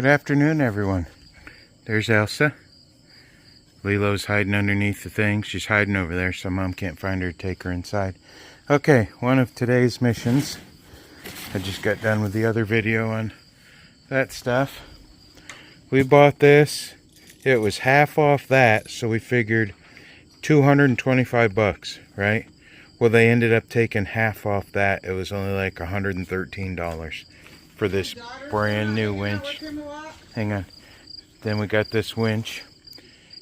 Good afternoon, everyone. There's Elsa. Lilo's hiding underneath the thing. She's hiding over there so Mom can't find her to take her inside. Okay, one of today's missions. I just got done with the other video on that stuff. We bought this. It was half off that, so we figured 225 bucks, right? Well, they ended up taking half off that. It was only like $113 for this brand new winch. Hang on. Then we got this winch.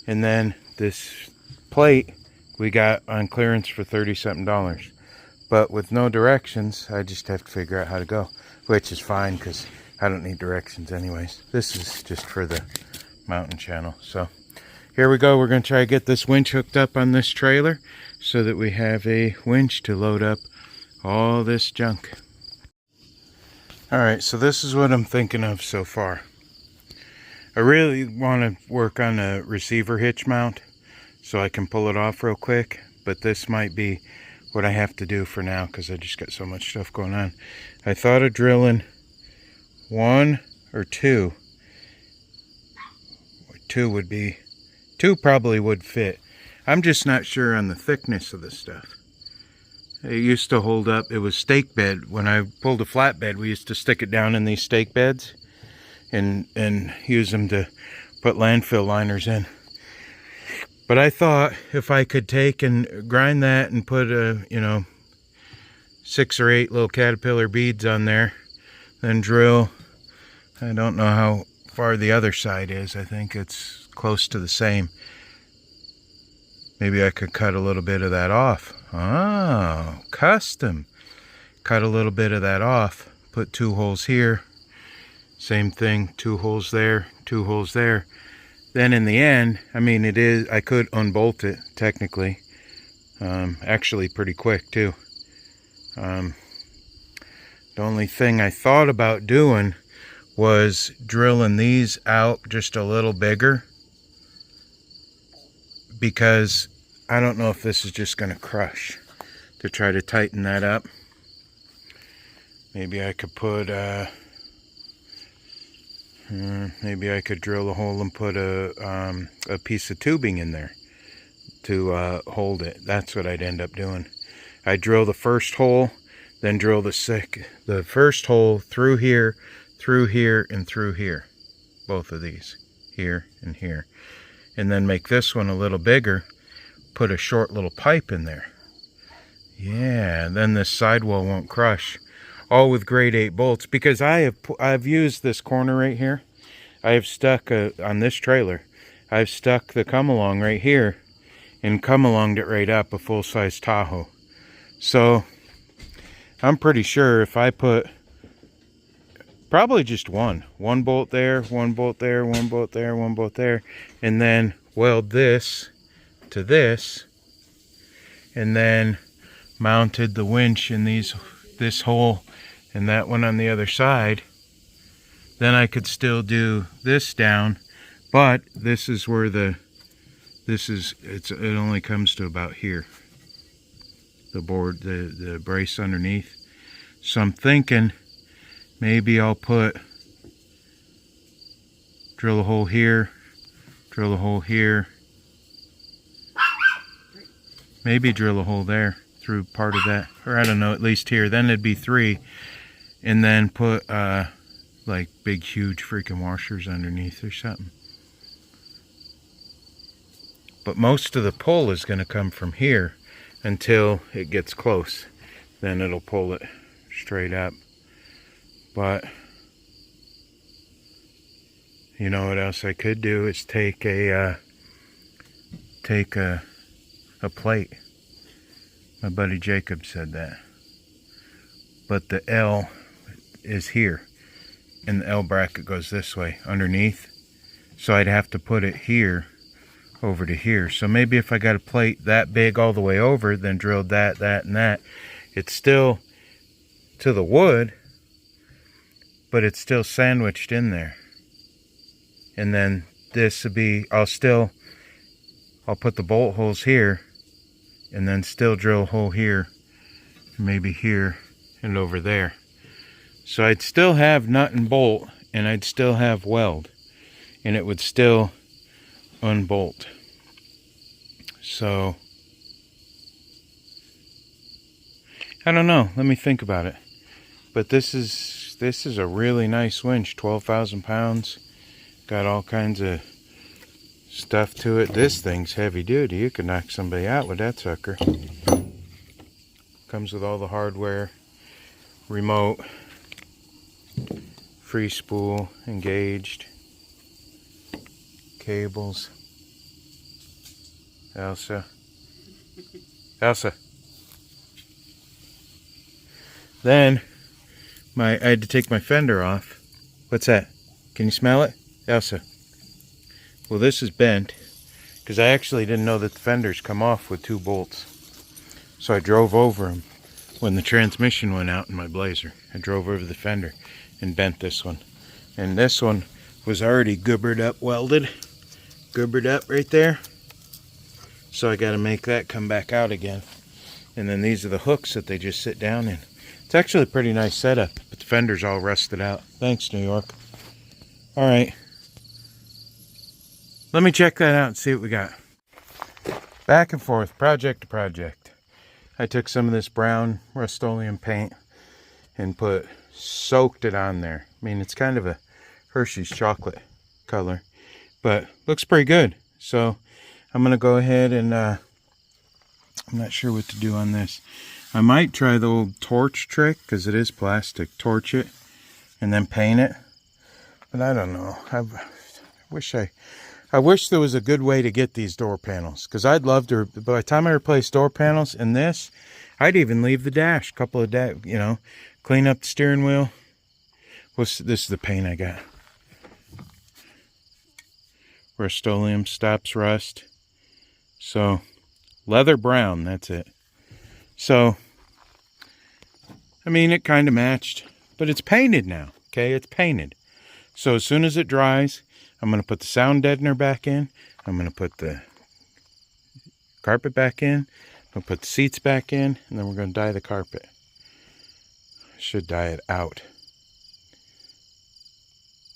And then this plate we got on clearance for $30-something. But with no directions, I just have to figure out how to go. Which is fine because I don't need directions anyways. This is just for the mountain channel. So here we go. We're going to try to get this winch hooked up on this trailer so that we have a winch to load up all this junk. Alright, so this is what I'm thinking of so far. I really want to work on a receiver hitch mount so I can pull it off real quick, but this might be what I have to do for now because I just got so much stuff going on. I thought of drilling one or two. Two probably would fit. I'm just not sure on the thickness of this stuff. It used to hold up. It was stake bed. When I pulled a flatbed, we used to stick it down in these stake beds and use them to put landfill liners in. But I thought if I could take and grind that and put a, 6 or 8 little caterpillar beads on there, then drill. I don't know how far the other side is. I think it's close to the same. Maybe I could cut a little bit of that off. Oh, custom. Cut a little bit of that off. Put 2 holes here. Same thing, 2 holes there, 2 holes there. Then in the end, I could unbolt it, technically. Actually pretty quick, too. The only thing I thought about doing was drilling these out just a little bigger. Because I don't know if this is just going to crush to try to tighten that up. Maybe I could put maybe I could drill a hole and put a piece of tubing in there to hold it. That's what I'd end up doing. I'd drill the first hole, then drill the first hole through here, and through here. Both of these, here and here. And then make this one a little bigger, put a short little pipe in there. Yeah, then this sidewall won't crush. All with grade 8 bolts, because I've used this corner right here. I have stuck on this trailer. I've stuck the come along right here and come alonged it right up a full-size Tahoe. So I'm pretty sure if I put probably just one bolt there, one bolt there, one bolt there, one bolt there, and then weld this to this, and then mounted the winch in this hole and that one on the other side, then I could still do this down, but this is where it only comes to about here, the board, the brace underneath. So I'm thinking maybe I'll drill a hole here, drill a hole here, maybe drill a hole there through part of that, or I don't know, at least here. Then it'd be 3, and then put like big huge freaking washers underneath or something. But most of the pull is going to come from here until it gets close. Then it'll pull it straight up. But you know what else I could do is take a plate. My buddy Jacob said that. But the L is here, and the L bracket goes this way underneath. So I'd have to put it here over to here. So maybe if I got a plate that big all the way over, then drilled that, and that, it's still to the wood, but it's still sandwiched in there. And then this would be, I'll put the bolt holes here, and then still drill a hole here, maybe here, and over there. So I'd still have nut and bolt and I'd still have weld, and it would still unbolt. So I don't know, let me think about it. But this is a really nice winch, 12,000 pounds. Got all kinds of stuff to it. This thing's heavy duty. You could knock somebody out with that sucker. Comes with all the hardware, remote, free spool, engaged, cables. Elsa. Then I had to take my fender off. What's that? Can you smell it? Elsa. Well, this is bent because I actually didn't know that the fenders come off with 2 bolts. So I drove over them when the transmission went out in my Blazer. I drove over the fender and bent this one. And this one was already gubbered up, welded. Gubbered up right there. So I got to make that come back out again. And then these are the hooks that they just sit down in. It's actually a pretty nice setup, but the fender's all rusted out. Thanks, New York. All right. Let me check that out and see what we got. Back and forth, project to project. I took some of this brown Rust-Oleum paint and soaked it on there. I mean, it's kind of a Hershey's chocolate color, but looks pretty good. So I'm going to go ahead and, I'm not sure what to do on this. I might try the old torch trick, because it is plastic. Torch it and then paint it. But I don't know. I wish there was a good way to get these door panels, because I'd love to. By the time I replace door panels in this, I'd even leave the dash, couple of clean up the steering wheel. This is the paint I got. Rust-Oleum stops rust. So leather brown, that's it. So I mean, it kind of matched, but it's painted now. Okay, it's painted. So as soon as it dries, I'm going to put the sound deadener back in. I'm going to put the carpet back in. I'm going to put the seats back in. And then we're going to dye the carpet. I should dye it out.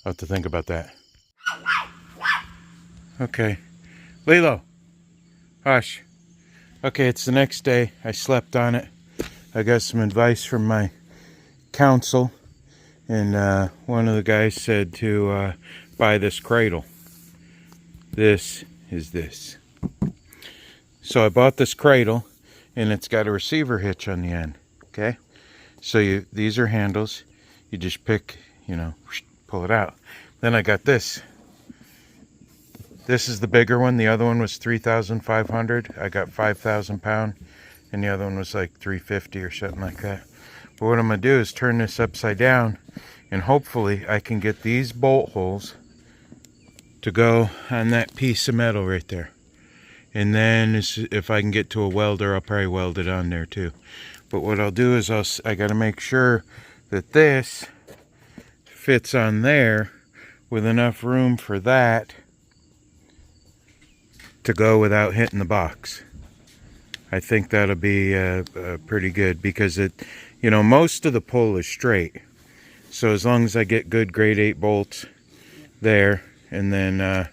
I'll have to think about that. Okay. Lilo. Hush. Okay, it's the next day. I slept on it. I got some advice from my counsel. And one of the guys said to buy this cradle. This is this. So I bought this cradle, and it's got a receiver hitch on the end. Okay, so these are handles. You just pick, pull it out. Then I got this. This is the bigger one. The other one was 3,500. I got 5,000 pound, and the other one was like 350 or something like that. But what I'm gonna do is turn this upside down, and hopefully I can get these bolt holes to go on that piece of metal right there. And then if I can get to a welder, I'll probably weld it on there too. But what I'll do is I got to make sure that this fits on there with enough room for that to go without hitting the box. I think that'll be pretty good, because most of the pull is straight. So as long as I get good grade 8 bolts there, and then I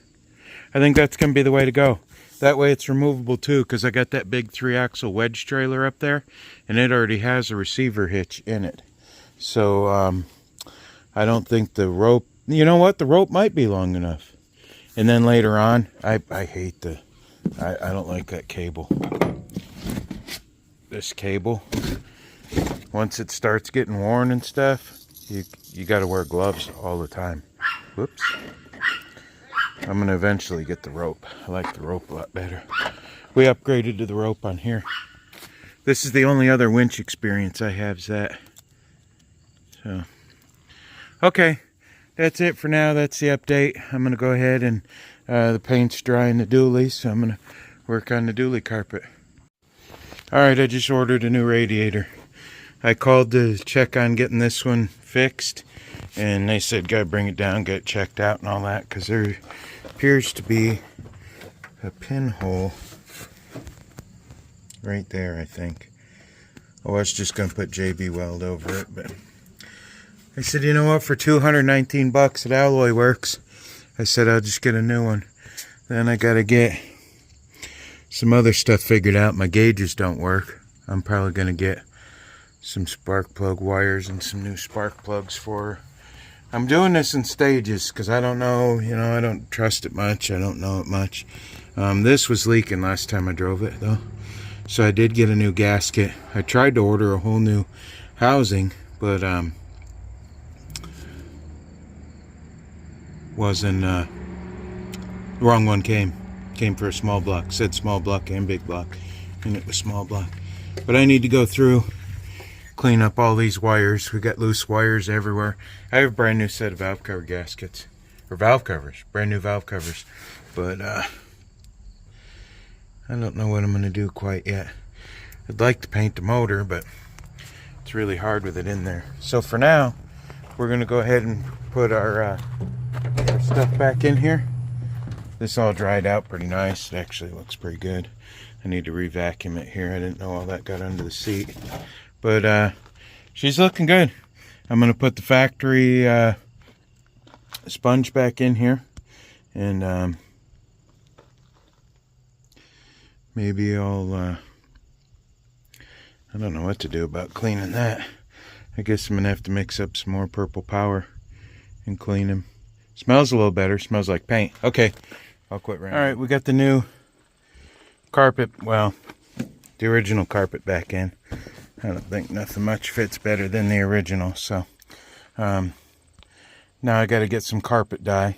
think that's going to be the way to go. That way it's removable too, because I got that big 3-axle wedge trailer up there, and it already has a receiver hitch in it. So I don't think the rope, the rope might be long enough. And then later on, I hate I don't like that cable. This cable, once it starts getting worn and stuff, you got to wear gloves all the time. Whoops. I'm going to eventually get the rope. I like the rope a lot better. We upgraded to the rope on here. This is the only other winch experience I have, is that. So, okay. That's it for now. That's the update. I'm going to go ahead and the paint's drying the dually, so I'm going to work on the dually carpet. Alright, I just ordered a new radiator. I called to check on getting this one fixed, and they said gotta bring it down, get it checked out and all that, because there appears to be a pinhole right there, I think. I was just gonna put JB weld over it, but I said, you know what, for 219 bucks at Alloy Works, I said I'll just get a new one. Then I gotta get some other stuff figured out. My gauges don't work. I'm probably gonna get some spark plug wires and some new spark plugs for her. I'm doing this in stages because I don't know, you know, I don't trust it much. I don't know it much. This was leaking last time I drove it though. So I did get a new gasket. I tried to order a whole new housing, but wasn't, the wrong one came for a small block. Said small block and big block, and it was small block. But I need to go through, clean up all these wires. We got loose wires everywhere. I have a brand new set of valve cover gaskets, or valve covers, brand new valve covers, but I don't know what I'm going to do quite yet. I'd like to paint the motor, but it's really hard with it in there. So for now, we're going to go ahead and put our stuff back in here. This all dried out pretty nice. It actually looks pretty good. I need to re-vacuum it here. I didn't know all that got under the seat. But she's looking good. I'm going to put the factory sponge back in here. And maybe I'll, I don't know what to do about cleaning that. I guess I'm going to have to mix up some more purple power and clean them. Smells a little better. Smells like paint. Okay, I'll quit right now. Alright, we got the new carpet, well, the original carpet back in. I don't think nothing much fits better than the original, so now I got to get some carpet dye,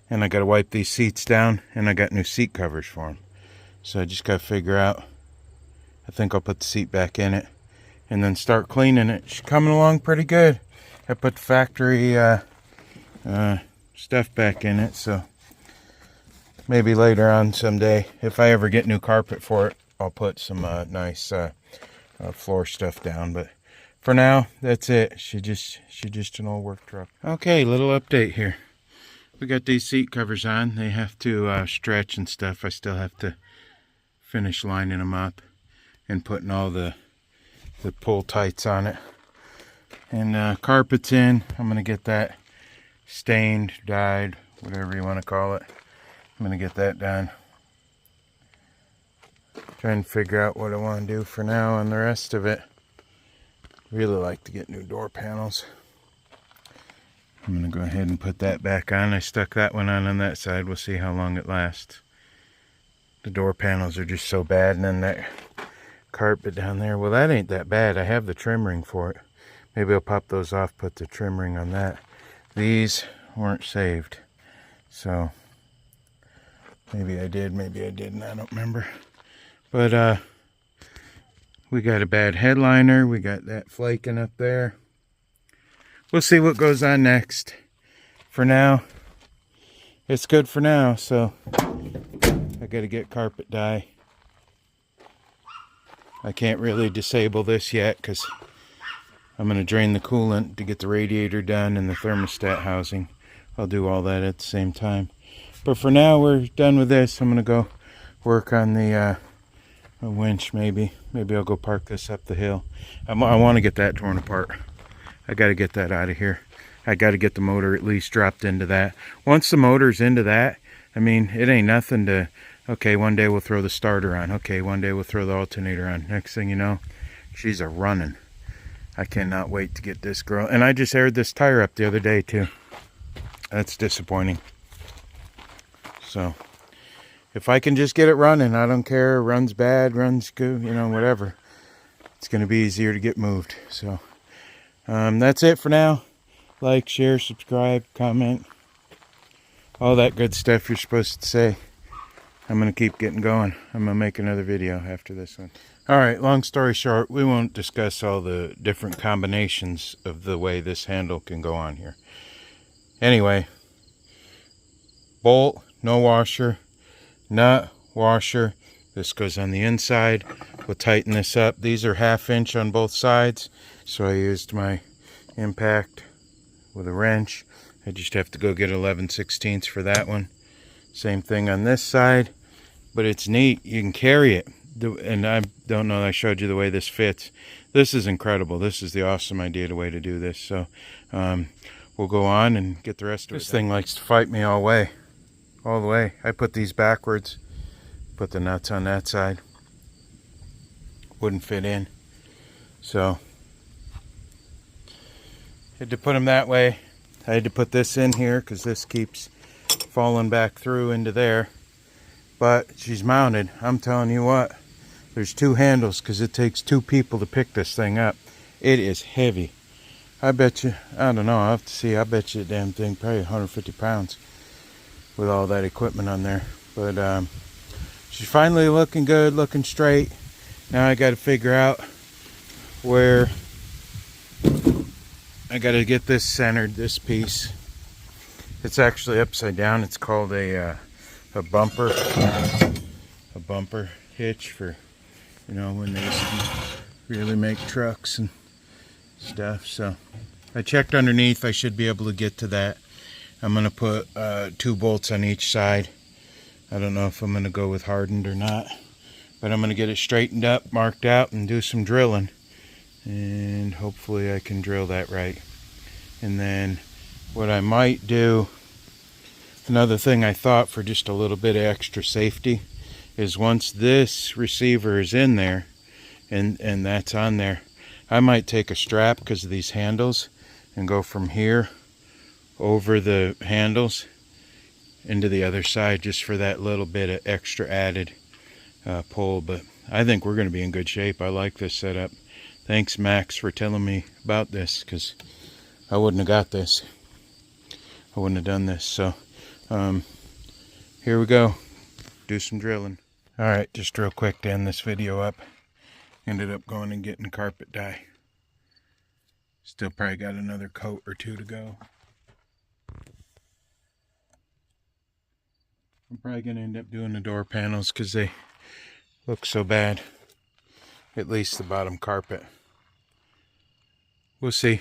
and I got to wipe these seats down, and I got new seat covers for them. So I just got to figure out, I think I'll put the seat back in it and then start cleaning it. She's coming along pretty good. I put the factory stuff back in it, so maybe later on someday, if I ever get new carpet for it, I'll put some nice floor stuff down. But for now, that's it. She's just an old work truck. Okay, little update here. We got these seat covers on. They have to stretch and stuff. I still have to finish lining them up and putting all the pull tights on it. And carpet's in. I'm gonna get that stained, dyed, whatever you want to call it. I'm gonna get that done. Trying to figure out what I want to do for now on the rest of it. Really like to get new door panels. I'm gonna go ahead and put that back on. I stuck that one on that side. We'll see how long it lasts. The door panels are just so bad, and then that carpet down there, well, that ain't that bad. I have the trim ring for it. Maybe I'll pop those off, put the trim ring on that. These weren't saved, so maybe I did, maybe I didn't, I don't remember. But we got a bad headliner. We got that flaking up there. We'll see what goes on next. For now, it's good for now, so I got to get carpet dye. I can't really disable this yet because I'm going to drain the coolant to get the radiator done and the thermostat housing. I'll do all that at the same time. But for now, we're done with this. I'm going to go work on the winch maybe. Maybe I'll go park this up the hill. I want to get that torn apart. I got to get that out of here. I got to get the motor at least dropped into that. Once the motor's into that, I mean, it ain't nothing to, okay, one day we'll throw the starter on. Okay, one day we'll throw the alternator on. Next thing you know, she's a running. I cannot wait to get this girl. And I just aired this tire up the other day too. That's disappointing. So, if I can just get it running, I don't care. Runs bad, runs good, you know, whatever. It's going to be easier to get moved. So, that's it for now. Like, share, subscribe, comment. All that good stuff you're supposed to say. I'm going to keep getting going. I'm going to make another video after this one. Alright, long story short, we won't discuss all the different combinations of the way this handle can go on here. Anyway, bolt, no washer, nut, washer. This goes on the inside. We'll tighten this up. These are 1/2 inch on both sides, so I used my impact with a wrench. I just have to go get 11/16 for that one. Same thing on this side, but it's neat. You can carry it. and I don't know, I showed you the way this fits. This is incredible. This is the awesome idea, the way to do this. So we'll go on and get the rest of it. This thing likes to fight me all the way. I put these backwards, put the nuts on that side. Wouldn't fit in. So had to put them that way. I had to put this in here because this keeps falling back through into there. But she's mounted. I'm telling you what, there's two handles because it takes two people to pick this thing up. It is heavy. I bet you, I don't know, I'll have to see. I bet you the damn thing probably 150 pounds with all that equipment on there. But she's finally looking good, looking straight. Now I got to figure out where I got to get this centered, this piece. It's actually upside down. It's called a bumper hitch for, you know, when they used to really make trucks and stuff. So I checked underneath. I should be able to get to that. I'm going to put 2 bolts on each side. I don't know if I'm going to go with hardened or not, but I'm going to get it straightened up, marked out, and do some drilling. And hopefully I can drill that right. And then what I might do, another thing I thought for just a little bit of extra safety, is once this receiver is in there and that's on there, I might take a strap because of these handles and go from here over the handles into the other side just for that little bit of extra added pull. But I think we're going to be in good shape. I like this setup. Thanks, Max, for telling me about this, because I wouldn't have got this. I wouldn't have done this. So here we go. Do some drilling. All right, just real quick to end this video up. Ended up going and getting carpet dye. Still probably got another coat or 2 to go. I'm probably going to end up doing the door panels because they look so bad. At least the bottom carpet. We'll see.